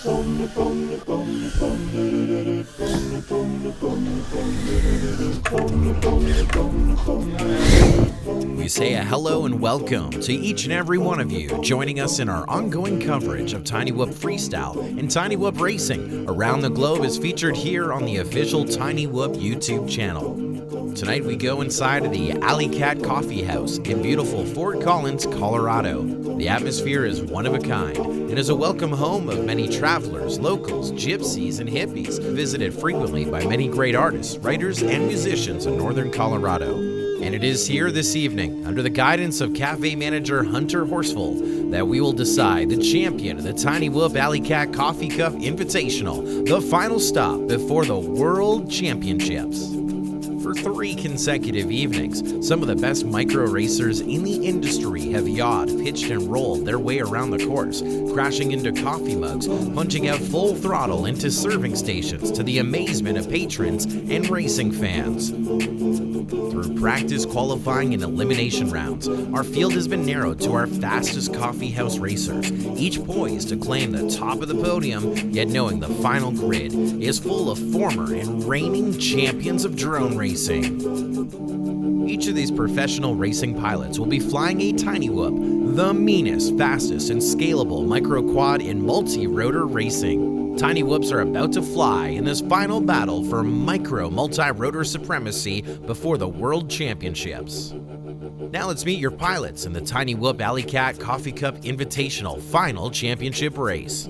We say a hello and welcome to each and every one of you joining us in our ongoing coverage of Tiny Whoop Freestyle and Tiny Whoop Racing around the globe is featured here on the official Tiny Whoop YouTube channel. Tonight we go inside of the Alley Cat Coffee House in beautiful Fort Collins, Colorado. The atmosphere is one of a kind and is a welcome home of many travelers, locals, gypsies, and hippies, visited frequently by many great artists, writers, and musicians in northern Colorado. And it is here this evening, under the guidance of cafe manager Hunter Horsful, that we will decide the champion of the Tiny Whoop Alley Cat Coffee Cup Invitational, the final stop before the World Championships. For 3 consecutive evenings, some of the best micro racers in the industry have yawed, pitched, and rolled their way around the course, crashing into coffee mugs, punching out full throttle into serving stations to the amazement of patrons and racing fans. Through practice, qualifying, and elimination rounds, our field has been narrowed to our fastest coffee house racers, each poised to claim the top of the podium, yet knowing the final grid is full of former and reigning champions of drone racing. Each of these professional racing pilots will be flying a Tiny Whoop, the meanest, fastest, and scalable micro-quad in multi-rotor racing. Tiny Whoops are about to fly in this final battle for micro multi-rotor supremacy before the World Championships. Now let's meet your pilots in the Tiny Whoop Alley Cat Coffee Cup Invitational Final Championship Race.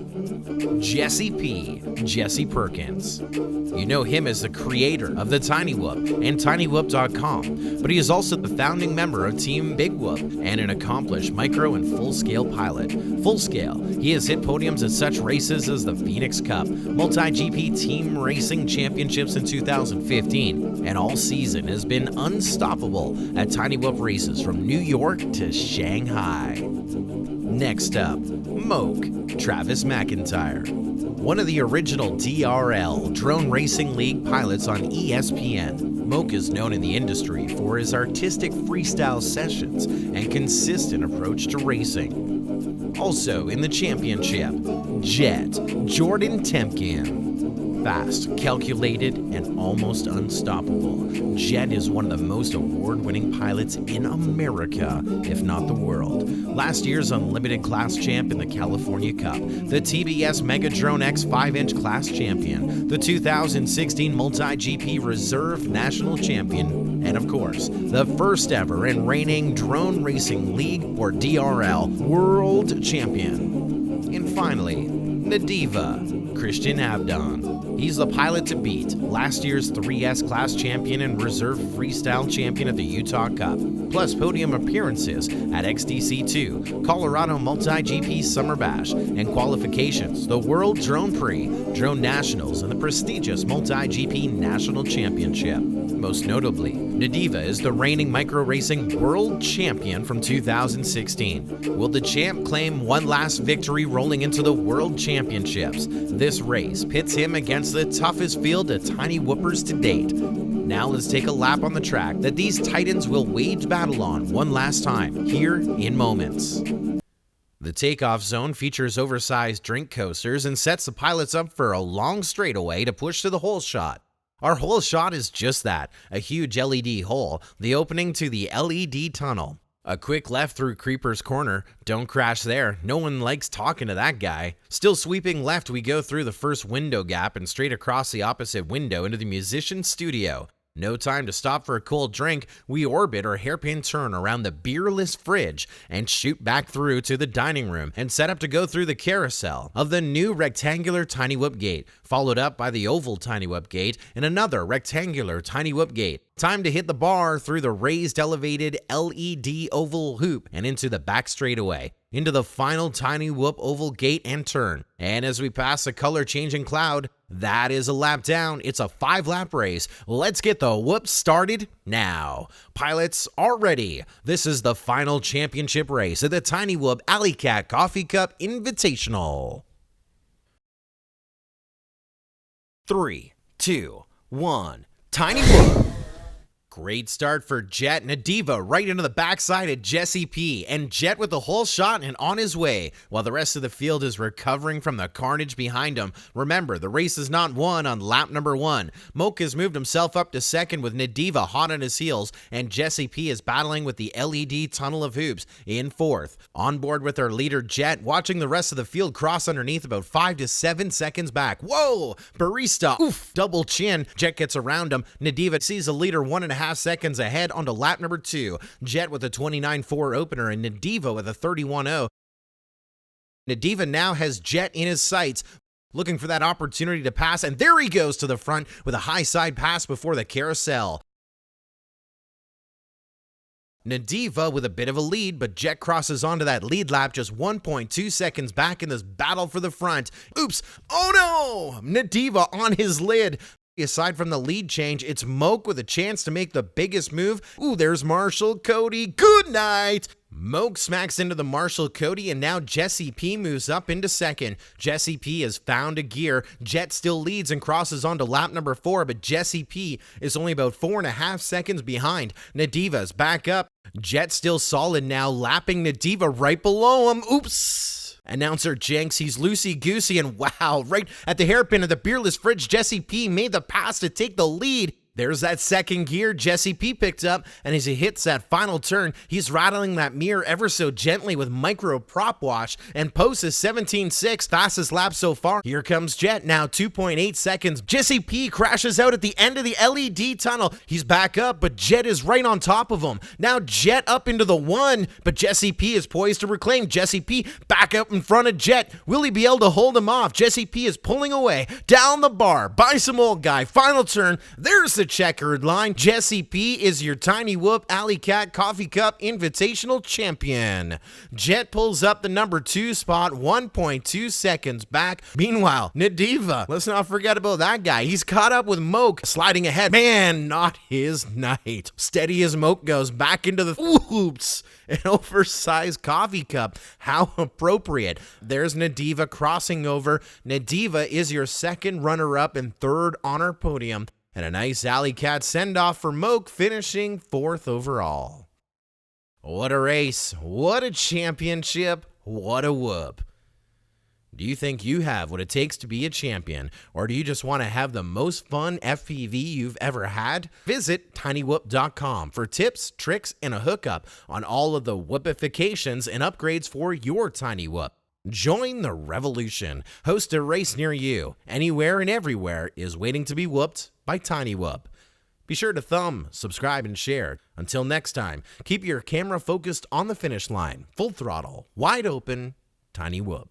Jesse P. Jesse Perkins. You know him as the creator of the Tiny Whoop and TinyWhoop.com, but he is also the founding member of Team Big Whoop and an accomplished micro and full-scale pilot. Full scale, he has hit podiums at such races as the Phoenix Cup, Multi-GP Team Racing Championships in 2015, and all season has been unstoppable at Tiny Whoop races from New York to Shanghai. Next up, Moke, Travis McIntyre. One of the original DRL, Drone Racing League pilots on ESPN, Moke is known in the industry for his artistic freestyle sessions and consistent approach to racing. Also in the championship, Jet, Jordan Temkin. Fast, calculated, and almost unstoppable, Jet is one of the most award-winning pilots in America, if not the world. Last year's Unlimited Class Champ in the California Cup, the TBS Mega Drone X 5-inch Class Champion, the 2016 Multi-GP Reserve National Champion, and of course, the first ever and reigning Drone Racing League, or DRL, World Champion. And finally, Nadiva, Christian Abdon. He's the pilot to beat, last year's 3S Class Champion and Reserve Freestyle Champion at the Utah Cup, plus podium appearances at XDC2, Colorado Multi-GP Summer Bash, and qualifications, the World Drone Prix, Drone Nationals, and the prestigious Multi-GP National Championship. Most notably, Nadiva is the reigning micro racing world champion from 2016. Will the champ claim one last victory rolling into the World Championships? This race pits him against the toughest field of Tiny Whoopers to date. Now let's take a lap on the track that these titans will wage battle on one last time, here in moments. The takeoff zone features oversized drink coasters and sets the pilots up for a long straightaway to push to the hole shot. Our hole shot is just that, a huge LED hole, the opening to the LED tunnel. A quick left through Creeper's Corner. Don't crash there. No one likes talking to that guy. Still sweeping left, we go through the first window gap and straight across the opposite window into the musician's studio. No time to stop for a cold drink, we orbit or hairpin turn around the beerless fridge and shoot back through to the dining room and set up to go through the carousel of the new rectangular Tiny Whoop gate, followed up by the oval Tiny Whoop gate and another rectangular Tiny Whoop gate. Time to hit the bar through the raised elevated LED oval hoop and into the back straightaway, into the final Tiny Whoop oval gate and turn. And as we pass a color changing cloud, that is a lap down. It's a 5-lap race. Let's get the whoop started now. Pilots are ready. This is the final championship race of the Tiny Whoop Alley Cat Coffee Cup Invitational. 3, 2, 1, Tiny Whoop. Great start for Jet. Nadiva right into the backside of Jesse P. And Jet with the whole shot and on his way, while the rest of the field is recovering from the carnage behind him. Remember, the race is not won on lap number 1. Moke has moved himself up to second with Nadiva hot on his heels, and Jesse P is battling with the LED tunnel of hoops in 4th. On board with our leader Jet, watching the rest of the field cross underneath about 5 to 7 seconds back. Whoa! Barista, oof, double chin. Jet gets around him. Nadiva sees the leader 1.5 seconds ahead onto lap number 2. Jet with a 29.4 opener and Nadiva with a 31.0. Nadiva now has Jet in his sights, looking for that opportunity to pass, and there he goes to the front with a high side pass before the carousel. Nadiva with a bit of a lead, but Jet crosses onto that lead lap just 1.2 seconds back in this battle for the front. Oops! Oh no! Nadiva on his lid. Aside from the lead change, it's Moke with a chance to make the biggest move. Ooh, there's Marshall Cody. Good night! Moke smacks into the Marshall Cody, and now Jesse P moves up into second. Jesse P has found a gear. Jet still leads and crosses onto lap number 4, but Jesse P is only about 4.5 seconds behind. Nadiva's back up. Jet still solid now, lapping Nadiva right below him. Oops! Announcer Jenks, he's loosey-goosey, and wow, right at the hairpin of the beerless fridge, Jesse P made the pass to take the lead. There's that second gear Jesse P picked up, and as he hits that final turn, he's rattling that mirror ever so gently with micro prop wash and posts his 17.6, fastest lap so far. Here comes Jet, now 2.8 seconds. Jesse P crashes out at the end of the LED tunnel. He's back up, but Jet is right on top of him. Now Jet up into the 1, but Jesse P is poised to reclaim. Jesse P back up in front of Jet. Will he be able to hold him off? Jesse P is pulling away down the bar by some old guy. Final turn. There's the checkered line. Jesse P is your Tiny Whoop Alley Cat Coffee Cup Invitational champion. Jet pulls up the number 2 spot, 1.2 seconds back. Meanwhile, Nadiva, let's not forget about that guy. He's caught up with Moke, sliding ahead. Man, not his night. Steady as Moke goes back into the whoops. An oversized coffee cup. How appropriate. There's Nadiva crossing over. Nadiva is your second runner-up and third on our podium. And a nice Alley Cat send-off for Moke, finishing 4th overall. What a race. What a championship. What a whoop. Do you think you have what it takes to be a champion, or do you just want to have the most fun FPV you've ever had? Visit tinywhoop.com for tips, tricks, and a hookup on all of the whoopifications and upgrades for your Tiny Whoop. Join the revolution. Host a race near you. Anywhere and everywhere is waiting to be whooped by Tiny Whoop. Be sure to thumb, subscribe, and share. Until next time, keep your camera focused on the finish line. Full throttle, wide open, Tiny Whoop.